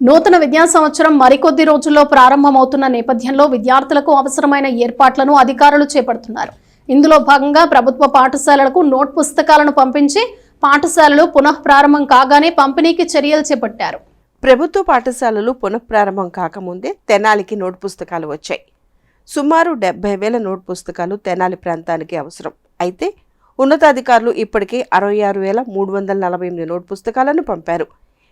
నూతన విద్యా సంవత్సరం మరికొద్ది రోజుల్లో ప్రారంభమవుతున్న నేపథ్యంలో విద్యార్థులకు అవసరమైన ఏర్పాట్లను అధికారులు చేపడుతున్నారు. ఇందులో భాగంగా ప్రభుత్వ పాఠశాలలకు నోట్ పుస్తకాలను పంపించి పాఠశాలలు పునఃప్రారంభం కాగానే పంపిణీకి చర్యలు చేపట్టారు. ప్రభుత్వ పాఠశాలలు పునఃప్రారంభం కాకముందే తెనాలికి నోట్ పుస్తకాలు వచ్చాయి. సుమారు 70,000 నోట్ పుస్తకాలు తెనాలి ప్రాంతానికి అవసరం. అయితే ఉన్నతాధికారులు ఇప్పటికే 66,348 నోట్ పుస్తకాలను పంపారు.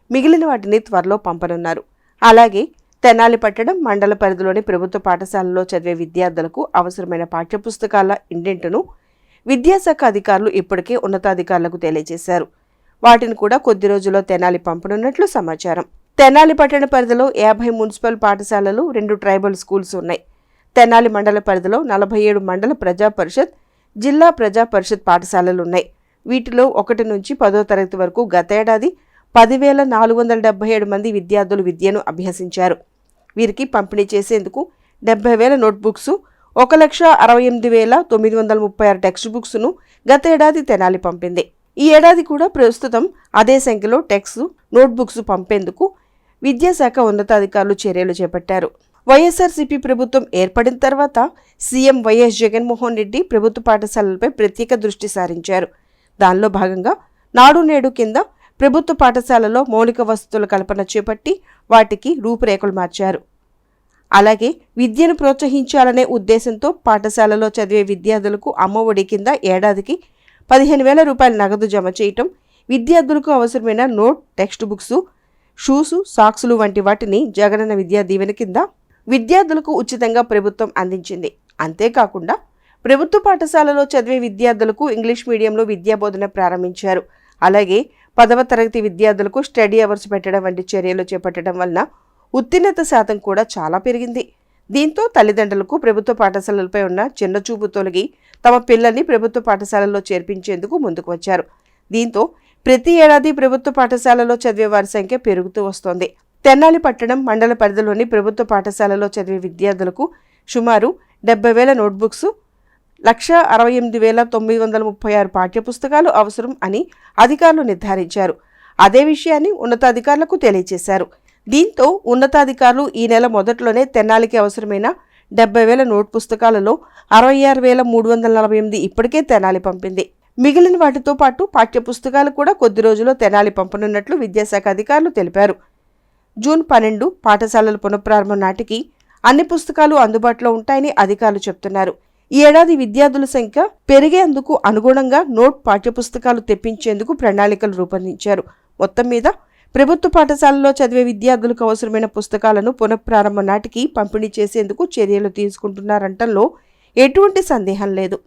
మిగిలిన వాటిని త్వరలో పంపనున్నారు. అలాగే తెనాలి పట్టణం మండల పరిధిలోని ప్రభుత్వ పాఠశాలలో చదివే విద్యార్థులకు అవసరమైన పాఠ్యపుస్తకాల ఇండెంట్ను విద్యాశాఖ అధికారులు ఇప్పటికే ఉన్నతాధికారులకు తెలియజేశారు. వాటిని కూడా కొద్ది రోజుల్లో తెనాలి పంపనున్నట్లు సమాచారం. తెనాలి పట్టణ పరిధిలో 50 మున్సిపల్ పాఠశాలలు, 2 ట్రైబల్ స్కూల్స్ ఉన్నాయి. తెనాలి మండల పరిధిలో 47 మండల ప్రజా పరిషత్, జిల్లా ప్రజా పరిషత్ పాఠశాలలు ఉన్నాయి. వీటిలో 1 నుంచి 10వ తరగతి వరకు గత ఏడాది 10,477 మంది విద్యార్థులు విద్యను అభ్యసించారు. వీరికి పంపిణీ చేసేందుకు 70,000 నోట్బుక్స్, 1,68,936 టెక్స్ట్ బుక్స్ను గత ఏడాది తెనాలి పంపింది. ఈ ఏడాది కూడా ప్రస్తుతం అదే సంఖ్యలో టెక్స్ట్, నోట్బుక్స్ పంపేందుకు విద్యాశాఖ ఉన్నతాధికారులు చర్యలు చేపట్టారు. వైఎస్ఆర్సీపీ ప్రభుత్వం ఏర్పడిన తర్వాత సీఎం వైఎస్ జగన్మోహన్ రెడ్డి ప్రభుత్వ పాఠశాలలపై ప్రత్యేక దృష్టి సారించారు. దానిలో భాగంగా నాడు నేడు కింద ప్రభుత్వ పాఠశాలలో మౌలిక వసతుల కల్పన చేపట్టి వాటికి రూపురేఖలు మార్చారు. అలాగే విద్యను ప్రోత్సహించాలనే ఉద్దేశంతో పాఠశాలలో చదివే విద్యార్థులకు అమ్మఒడి కింద ఏడాదికి 15,000 రూపాయల నగదు జమ చేయటం, విద్యార్థులకు అవసరమైన నోట్, టెక్స్ట్ బుక్స్, షూస్, సాక్సులు వంటి వాటిని జగనన్న విద్యా దీవెన కింద విద్యార్థులకు ఉచితంగా ప్రభుత్వం అందించింది. అంతేకాకుండా ప్రభుత్వ పాఠశాలలో చదివే విద్యార్థులకు ఇంగ్లీష్ మీడియంలో విద్యాబోధన ప్రారంభించారు. అలాగే 10వ తరగతి విద్యార్థులకు స్టడీ అవర్స్ పెట్టడం వంటి చర్యలు చేపట్టడం వలన ఉత్తీర్ణత శాతం కూడా చాలా పెరిగింది. దీంతో తల్లిదండ్రులకు ప్రభుత్వ పాఠశాలలపై ఉన్న చిన్నచూపు తొలగి తమ పిల్లల్ని ప్రభుత్వ పాఠశాలల్లో చేర్పించేందుకు ముందుకు వచ్చారు. దీంతో ప్రతి ఏడాది ప్రభుత్వ పాఠశాలలో చదివే వారి సంఖ్య పెరుగుతూ వస్తోంది. తెనాలి పట్టణం మండల పరిధిలోని ప్రభుత్వ పాఠశాలలో చదివే విద్యార్థులకు సుమారు 70,000 నోట్బుక్స్, 1,68,936 పాఠ్యపుస్తకాలు అవసరం అని అధికారులు నిర్ధారించారు. అదే విషయాన్ని ఉన్నతాధికారులకు తెలియజేశారు. దీంతో ఉన్నతాధికారులు ఈ నెల మొదట్లోనే తెనాలికి అవసరమైన 70,000 నోట్ పుస్తకాలలో 66,348 ఇప్పటికే తెనాలి పంపింది. మిగిలిన వాటితో పాటు పాఠ్యపుస్తకాలు కూడా కొద్ది రోజుల్లో తెనాలి పంపనున్నట్లు విద్యాశాఖ అధికారులు తెలిపారు. జూన్ 12 పాఠశాలల పునఃప్రారంభం నాటికి అన్ని పుస్తకాలు అందుబాటులో ఉంటాయని అధికారులు చెబుతున్నారు. ఈ ఏడాది విద్యార్థుల సంఖ్య పెరిగేందుకు అనుగుణంగా నోట్, పాఠ్యపుస్తకాలు తెప్పించేందుకు ప్రణాళికలు రూపొందించారు. మొత్తం మీద ప్రభుత్వ పాఠశాలలో చదివే విద్యార్థులకు అవసరమైన పుస్తకాలను పునఃప్రారంభం నాటికి పంపిణీ చేసేందుకు చర్యలు తీసుకుంటున్నారంటంలో ఎటువంటి సందేహం లేదు.